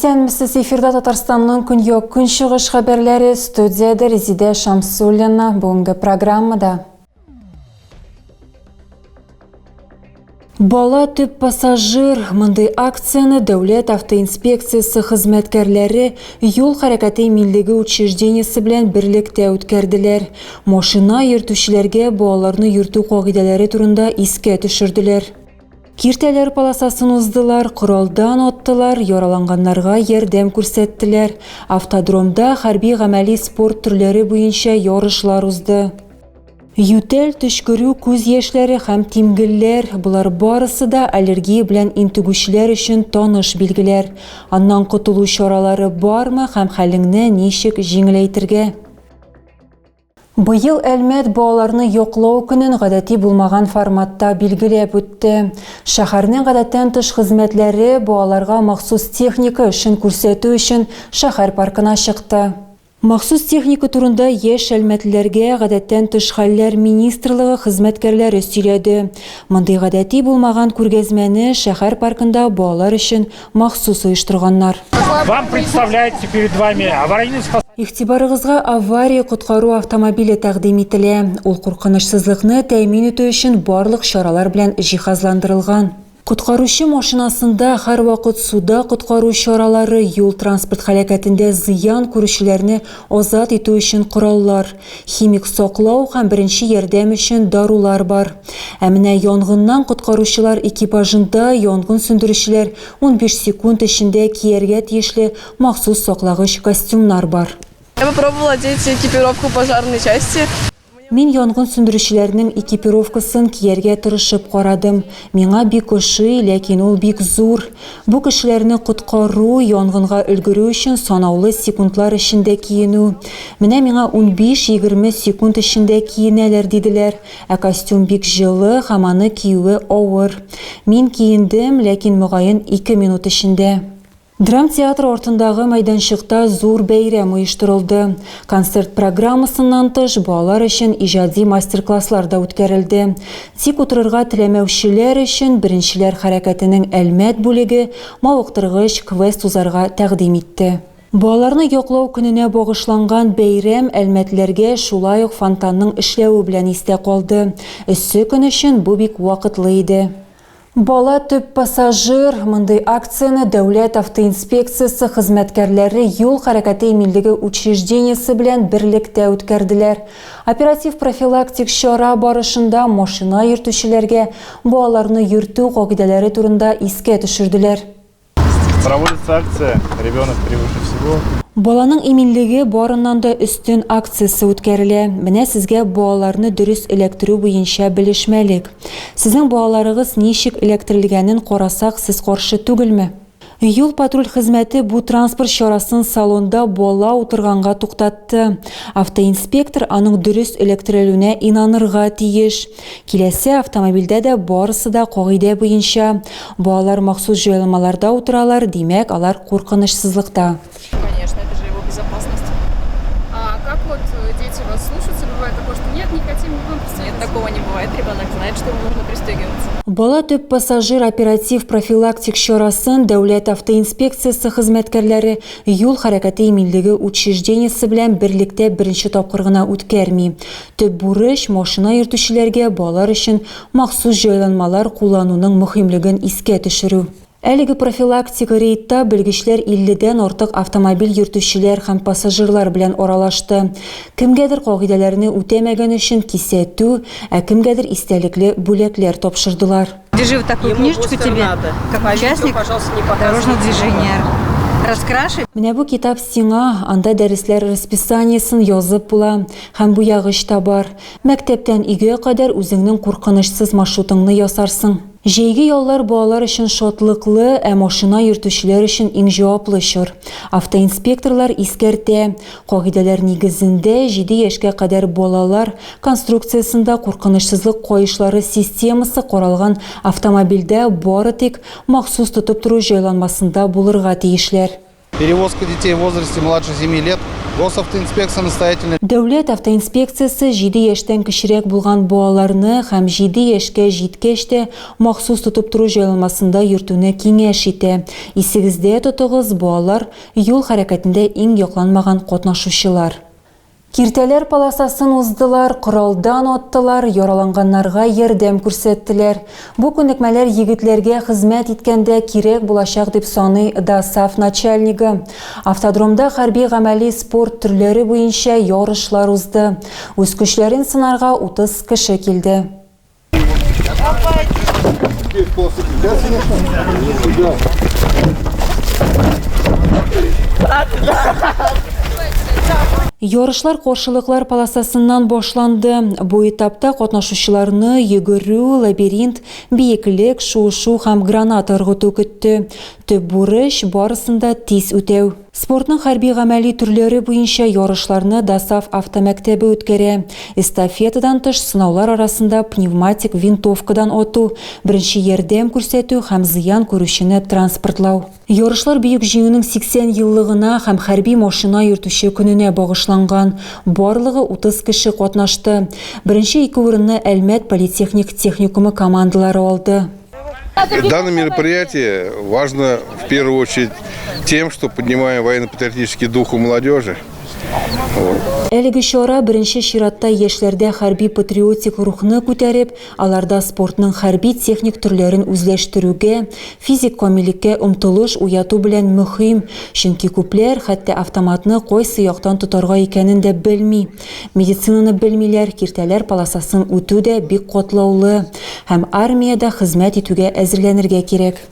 Исәнмесез, эфирда Татарстанның көньяк көнчыгыш хәбәрләре, студияда Резида Шамсуллина. Бүгенге программада Бала төп пассажир мындай акцияны Дәүләт автоинспекциясы хезмәткәрләре юл хәрәкәте миллеге учреждениесе белән берлектә үткәрделәр. Машина йөртүчеләргә балаларны йөртү кагыйдәләре турында искә төшерделәр. Киртәләр полосасын уздылар, коралдан аттылар, яраланганнарга ярдәм күрсәттеләр. Автодромда хәрби гамәли спорт төрләре буенча ярышлар узды. Ютәл, төшкерү, күз яшьләре һәм тимгелләр – булар барысы да аллергия белән интегүчеләр өчен таныш билгеләр. Аннан котылу чаралары бармы һәм хәлеңне ничек җиңеләйтергә? Быел Әлмәт балаларны яклау көнен гадәти булмаган форматта билгеләп үтте. Шәһәрнең гадәттән тыш хезмәтләре балаларга махсус техника эшен күрсәтү өчен шәһәр паркына чыкты. Махсус техника турында яшь әлмәтләргә гадәттән тыш хәлләр министрлыгы хезмәткәрләре сөйләде. Мондый гадәти булмаган күргәзмәне шәһәр паркында балалар өчен махсус оештырганнар. Вам представляется перед вами аварийный спасатель. Игътибарыгызга авария-коткару автомобиле тәкъдим ителә. Ул куркынычсызлыкны тәэмин итү өчен барлык чаралар белән җиһазландырылган. Коткаручы машинасында һәр вакыт суда коткару чаралары, юл транспорт һәлакәтендә зыян күрүчеләрне азат итү өчен кораллар, химик саклау һәм беренче ярдәм өчен дарулар бар. Ә менә янгыннан коткаручылар экипажында янгын сөндерүчеләр 15 секунд эчендә кияргә тиешле махсус саклагыч костюмнар бар. Я попробовала одеть экипировку пожарной части. Мин янгын сөндерүчеләрнең экипировкасын кияргә тырышып карадым. Миңа бик ошый, ләкин ул бик зур. Бу кешеләрне коткару, янгынга өлгерү өчен санаулы секундлар эчендә киенү. Менә миңа 15-20 секунд эчендә киенәләр диделәр. Ә костюм бик җылы һәм аны киюе авыр. Мин киендем, ләкин мөгаен 2 минут эчендә. Драм-театр ортындагы майданчыкта зур бәйрәм оештырылды. Концерт программасыннан тыш балалар өчен иҗади мастер-класслар да үткәрелде. Тик утырырга теләмәүчеләр өчен беренчеләр хәрәкәтенең Әлмәт бүлеге мавыктыргыч квест узарга тәкъдим итте. Балаларны яклау көненә багышланган бәйрәм әлмәтләргә шулай ук фонтанның эшләве белән истә калды. Өссе көн өчен бу бик вакытлы иде. Бала төп пассажир мындай акцияны Дәүләт автоинспекциясы хезмәткәрләре юл хәрәкәте миллеге учреждениесе белән берлектә үткәрделәр. Оператив профилактик чара барышында машина йөртүчеләргә балаларны йөртү кагыйдәләре турында искә төшерделәр. Проводится акция «Ребенок превыше всего». Баланың иминлеге барыннан да өстен акциясы үткәрелә. Менә сезгә балаларны дөрес эләктерү буенча белешмәлек. Сезнең балаларыгыз ничек эләктерелгәнен карасак, сез каршы түгелме? Юл патруль хезмәте бу транспорт чарасын салонда бала утырганга туктатты. Автоинспектор аның дөрес эләктерелүенә инанырга тиеш. Киләсе автомобильдә дә барысы да кагыйдә буенча. Балалар махсус җайланмаларда утыралар, димәк, алар куркынычсызлыкта. Конечно, это же его безопасность. А как вот дети вас слушаются? Бывает такое, что нет, не хотим, не будем пристегиваться? Нет, такого не бывает. Ребенок знает, что ему нужно пристегиваться. Бала төп пассажир оператив профилактик чарасын Дәүләт автоинспекциясы хезмәткәрләре юл хәрәкәте миллеге учреждениесе белән берлектә беренче тапкыр гына үткәрми. Төп бурыч машина йөртүчеләргә балалар өчен махсус җайланмалар куллануның мөһимлеген искә төшерү. Әлеге профилактик рейдта белгечләр 50-дән артык автомобиль йөртүчеләр һәм пассажирлар белән оралашты. Кемгәдер кагыйдәләрне үтәмәгән өчен кисәтү, ә кемгәдер истәлекле бүләкләр тапшырдылар. Держи вот такую книжечку тебе, как участник дорожного движения. Раскрашивай. Менә бу китап сиңа, анда дәресләр расписаниесын язып була, һәм бу ягыч та бар. Мәктәптән өйгә кадәр үзеңнең куркынычсыз маршрутыңны ясарсың. Җәйге яллар балалар өчен шатлыклы, ә машина йөртүчеләр өчен иң җаваплы чор. Автоинспекторлар искәртә, кагыйдәләр нигезендә 7 яшькә кадәр балалар конструкциясында куркынычсызлык каешлары системасы каралган автомобильдә бары тик махсус тотып тору җайланмасында булырга тиешләр. Перевозка детей в возрасте младше 7 лет. Госавтоинспекция настоятельно. Дәүләт автоинспекциясы 7 яшьтән кечерәк булган балаларны һәм 7 яшькә җиткәч тә махсус тотып тору җайланмасында йөртүне киңәш итә. Исегездә тотыгыз, балалар юл хәрәкәтендә иң якланмаган катнашучылар. Киртәләр полосасын уздылар, коралдан аттылар, яраланганнарга ярдәм күрсәттеләр. Бу күнекмәләр егетләргә хезмәт иткәндә кирәк булачак дип саный ДАСАФ начальнигы. Автодромда хәрби гамәли спорт төрләре буенча ярышлар узды. Үз көчләрен сынарга 30 кеше килде. Ярышлар каршылыклар полосасыннан башланды. Бу этапта катнашучыларны йөгерү, лабиринт, биеклек, шуышу һәм гранат ыргыту көтте. Төп бурыч барысында тиз үтәү. Спортның хәрби гамәли төрләре буенча ярышларны ДАСАФ автомәктәбе үткәрә. Эстафетадан тыш сынаулар арасында пневматик винтовкадан ату, беренче ярдәм күрсәтү һәм зыян күрүчене транспортлау. Ярышлар Бөек җиңүнең 80 еллыгына һәм хәрби машина йөртүче көненә багышланган. Барлыгы 30 кеше катнашты. Беренче 2 урынны Әлмәт политехник техникумы командалары алды. Данное мероприятие важно в первую очередь тем, что поднимаем военно-патриотический дух у молодежи. Әлеге чара беренче чиратта яшьләрдә хәрби патриотик рухны күтәреп, аларда спортның хәрби техник төрләрен үзләштерүгә, физик камиллеккә омтылыш уяту белән мөһим, чөнки күпләр хәтта автоматны кайсы яктан тотарга икәнен дә белми. Медицинаны белмиләр, киртәләр полосасын үтү дә бик катлаулы һәм армиядә хезмәт итүгә әзерләнергә кирәк.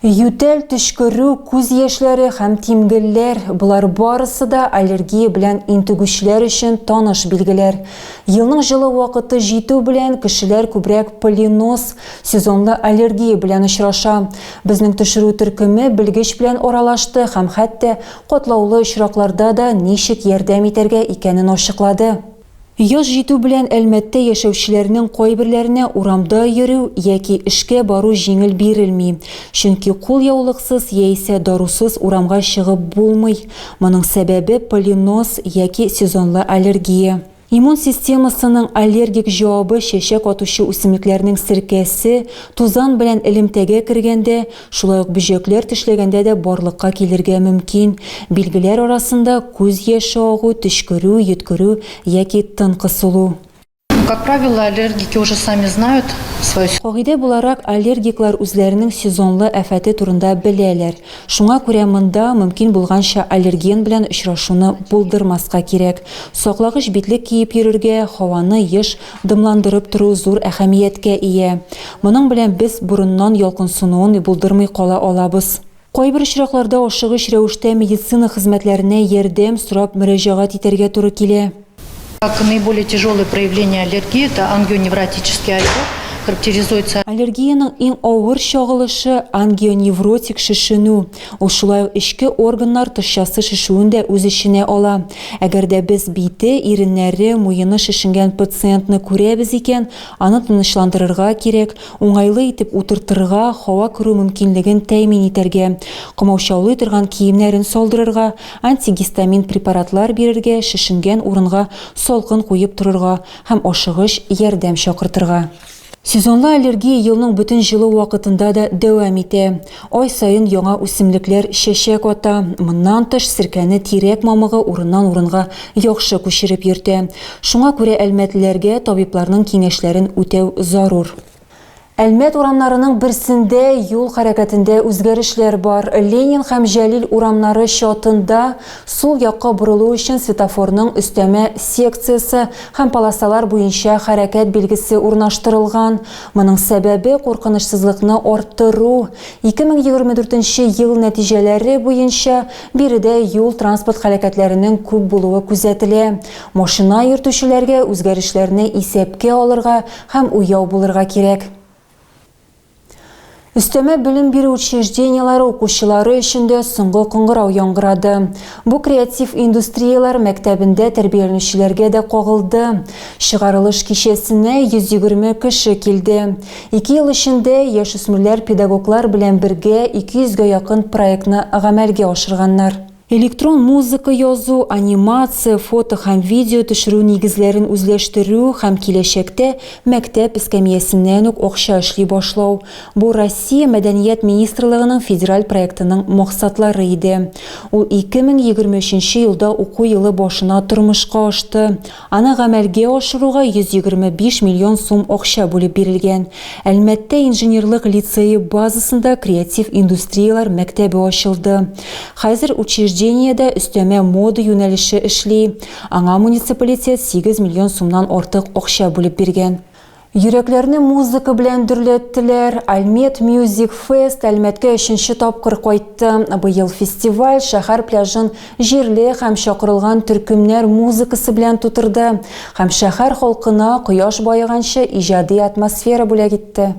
Ютәл, төшкерү, күз яшьләре һәм тимгелләр – булар барысы да аллергия белән интегүчләр өчен таныш билгеләр. Елның җылы вакыты җитү белән кешеләр күбрәк полиноз, сезонлы аллергия белән очраша. Безнең төшерү төркеме белгеч белән аралашты һәм хәтта катлаулы очракларда да ничек ярдәм итәргә икәнен ачыклады. Яз җитү белән Әлмәттә яшәүчеләрнең кайберләренә урамда йөрү яки эшкә бару җиңел бирелми. Чөнки кулъяулыксыз яисә дарусыз урамга чыгып булмый. Моның сәбәбе полиноз яки сезонлы аллергия. Иммун системасының аллергик җавабы чәчәк атучы үсемлекләрнең серкәсе, тузан белән элемтәгә кергәндә, шулай ук бөҗәкләр тешләгәндә дә барлыкка килергә мөмкин. Билгеләр арасында күз яше агу, төшкерү, йөткерү яки тын кысылу. Как правило, аллергики уже сами знают свою... Кагыйдә буларак аллергиклар үзләренең сезонлы афәте турында беләләр. Шуңа күрә монда мөмкин булганча аллерген белән очрашуны булдырмаска кирәк. Саклагыч битлек киеп йөрергә, һаваны еш дымландырып тору зур әһәмияткә ия. Моның белән без бурыннан ялкынсынуын булдырмый кала алабыз. Кайбер очракларда ашыгыч рәвештә медицина хезмәтләренә ярдәм сорап мөрәҗәгать итәргә туры килә. Как наиболее тяжелое проявление аллергии – это ангионевротический отек. Характеризуется аллергияның иң авыр чагылышы ангионевротик шешенү. Ул шулай ук эчке органнар тышчасы шешүен дә үз эченә ала. Әгәр дә без бите, иреннәре, муены шешенгән пациентны күрәбез икән, аны тынычландырырга кирәк, уңайлы итеп утыртырга, һава керү мөмкинлеген тәэмин итәргә, комаучаулый торган киемнәрен салдырырга, антигистамин препаратлар бирергә, шешенгән урынга салкын куеп торырга һәм ашыгыч ярдәм чакыртырга. Сезонлы аллергия елның бөтен җылы вакытында да дәвам итә. Ай сайын яңа үсемлекләр чәчәк ата. Моннан тыш серкәне тирәк мамыгы урыннан урынга яхшы күчереп йөртә. Шуңа күрә әлмәтләргә табибларның киңәшләрен үтәү зарур. Әлмәт урамнарының берсендә юл хәрәкәтендә үзгәрешләр бар. Ленин һәм Җәлил урамнары чатында сул якка борылу өчен светофорның өстәмә секциясе һәм полосалар буенча хәрәкәт билгесе урнаштырылган. Моның сәбәбе куркынычсызлыкны арттыру. 2024 ел нәтиҗәләре буенча биредә юл транспорт хәрәкәтләренең күп булуы күзәтелә. Машина йөртүчеләргә үзгәрешләрне исәпкә алырга һәм уяу булырга кирәк. Өстәмә белем бирү учреждениялары укучылары өчендә соңгы кыңгырау яңгырады. Бу креатив индустриялар мәктәбендә тәрбияләнүчеләргә дә кагылды. Чыгарылыш кичәсенә 120 кеше килде. 2 ел эчендә яшүсмерләр педагоглар белән бергә 200-гә якын проектны гамәлгә ашырганнар. Электрон музыка язу, анимация, фото һәм видео төшерү нигезләрен үзләштерү һәм киләчәктә мәктәп эскәмиясеннән үк акча эшли башлау. Бу Россия Мәдәният министрлыгының федераль проектының максатлары иде. Ул 2023 елда уку елы башына тормышка ашты. Аны гамәлгә ашыруга 125 миллион сум акча бүлеп бирелгән. Әлмәттә инженерлык лицее базасында креатив индустриялар мәктәбе ачылды. Хәзер учреждениедә өстәмә мода юнәлеше эшли. Аңа муниципалитет 8 миллион сумнан артык акча бүлеп биргән. Йөрәкләрне музыка белән дөрләттеләр. Альмет Music Fest Әлмәткә 3нче тапкыр кайтты. Быел фестиваль шәһәр пляжын җирле һәм чакырылган төркемнәр музыкасы белән тутырды. Һәм шәһәр халкына кояш баеганчы иҗади атмосфера бүләк итте.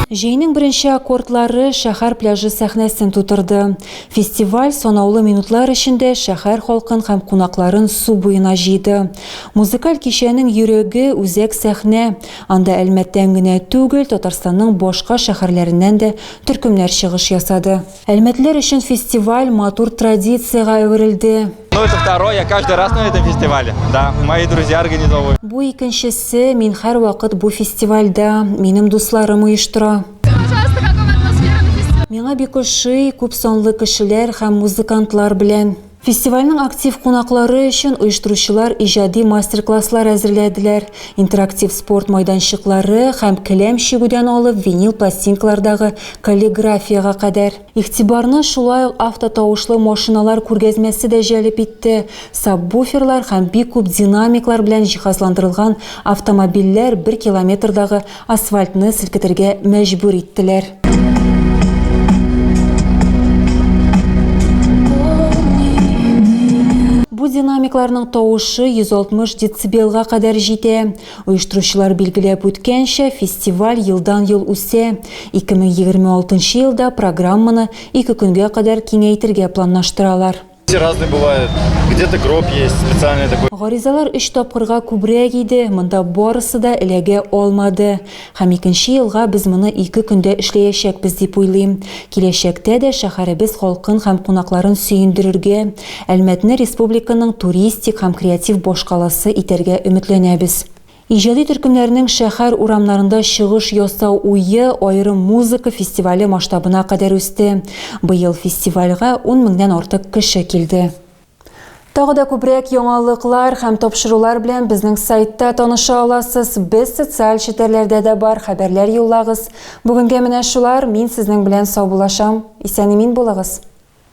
Җәйнең беренче аккордлары шәһәр пляжы сәхнәсен тутырды. Фестиваль санаулы минутлар эчендә шәһәр халкын һәм кунакларын су буена җыйды. Музыкаль кичәнең йөрәге үзәк сәхнә. Анда Әлмәттән генә түгел, Татарстанның башка шәһәрләреннән дә төркемнәр чыгыш ясады. Әлмәтләр өчен фестиваль матур традициягә әверелде. Это второй, я каждый раз на этом фестивале. Да, мои друзья организовывают. Бу икенчесе, мин һәр вакыт бу фестивальдә, минем дусларым оештыра. Пожалуйста, какая атмосфера на фестивале? Миңа бик ошый күп санлы кешеләр һәм музыкантлар белән. Фестивальнең актив кунаклары өчен оештыручылар иҗади мастер-класслар әзерләделәр. Интерактив спорт майданчыклары һәм келәм чигүдән алып винил пластинкалардагы каллиграфияга кадәр. Игътибарны шулай ук автотауышлы машиналар күргәзмәсе дә җәлеп итте. Сабвуферлар һәм бик күп динамиклар белән җиһазландырылган автомобильләр 1 километрдагы асфальтны селкетергә мәҗбүр иттеләр. Бу динамикларның тавышы 160 децибелга кадәр җитә. Оештыручылар билгеләп үткәнчә, фестиваль елдан-ел үсә. 2026 елда программаны 2 көнгә кадәр киңәйтергә планлаштыралар. Разные бывают. Где-то гроб есть специальный такой. Гаризалар 3 тапкырга күбрәк иде, монда барысы да эләгә алмады. Һәм 2нче елга без моны 2 көндә эшләячәкбез дип уйлыйм. Киләчәктә дә шәһәребез халкын һәм кунакларын сөендерергә, Әлмәтне республиканың туристик һәм креатив башкаласы итәргә өметләнәбез. Иҗади төркемнәрнең шәһәр урамнарында чыгыш ясау уе аерым музыка фестивале масштабына кадәр үсте. Быел фестивальгә 10 меңнән артык кеше килде. Тагы да күбрәк яңалыклар һәм тапшырулар белән безнең сайтта таныша аласыз. Без социаль челтәрләрдә дә бар, хәбәрләр юллагыз. Бүгенгә менә шулар, мин сезнең белән сау булашам. Исән-имин булыгыз.